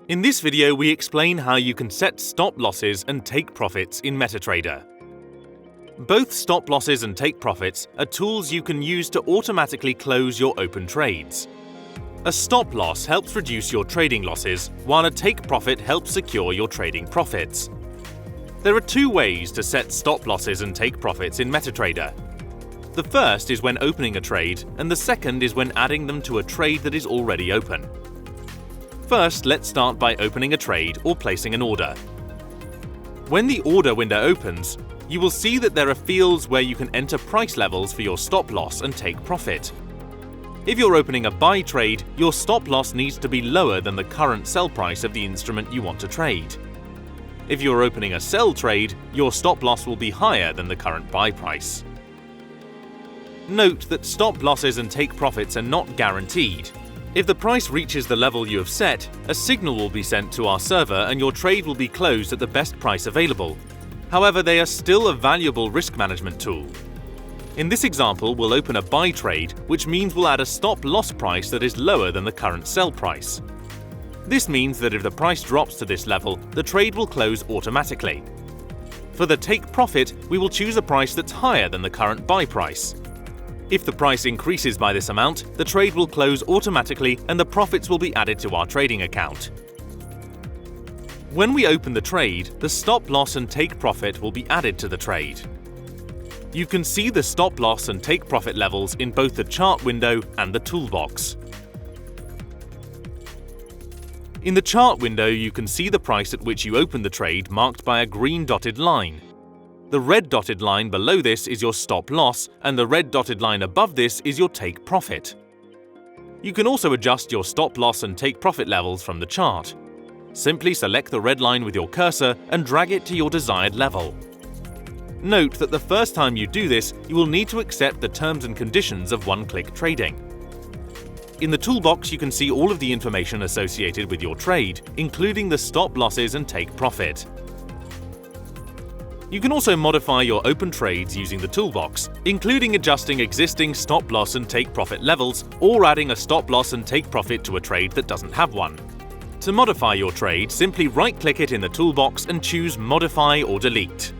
In this video, we explain how you can set stop losses and take profits in MetaTrader. Both stop losses and take profits are tools you can use to automatically close your open trades. A stop loss helps reduce your trading losses, while a take profit helps secure your trading profits. There are two ways to set stop losses and take profits in MetaTrader. The first is when opening a trade, and the second is when adding them to a trade that is already open. First, let's start by opening a trade or placing an order. When the order window opens, you will see that there are fields where you can enter price levels for your stop loss and take profit. If you're opening a buy trade, your stop loss needs to be lower than the current sell price of the instrument you want to trade. If you're opening a sell trade, your stop loss will be higher than the current buy price. Note that stop losses and take profits are not guaranteed. If the price reaches the level you have set, a signal will be sent to our server and your trade will be closed at the best price available. However, they are still a valuable risk management tool. In this example, we'll open a buy trade, which means we'll add a stop loss price that is lower than the current sell price. This means that if the price drops to this level, the trade will close automatically. For the take profit, we will choose a price that's higher than the current buy price. If the price increases by this amount, the trade will close automatically and the profits will be added to our trading account. When we open the trade, the stop loss and take profit will be added to the trade. You can see the stop loss and take profit levels in both the chart window and the toolbox. In the chart window, you can see the price at which you open the trade marked by a green dotted line. The red dotted line below this is your stop loss, and the red dotted line above this is your take profit. You can also adjust your stop loss and take profit levels from the chart. Simply select the red line with your cursor and drag it to your desired level. Note that the first time you do this, you will need to accept the terms and conditions of one-click trading. In the toolbox, you can see all of the information associated with your trade, including the stop losses and take profit. You can also modify your open trades using the toolbox, including adjusting existing stop loss and take profit levels or adding a stop loss and take profit to a trade that doesn't have one. To modify your trade, simply right-click it in the toolbox and choose Modify or Delete.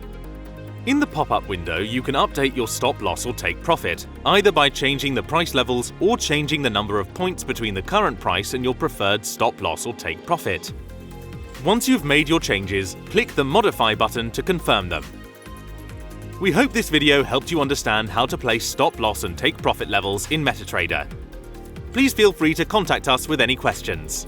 In the pop-up window, you can update your stop loss or take profit, either by changing the price levels or changing the number of points between the current price and your preferred stop loss or take profit. Once you've made your changes, click the Modify button to confirm them. We hope this video helped you understand how to place stop loss and take profit levels in MetaTrader. Please feel free to contact us with any questions.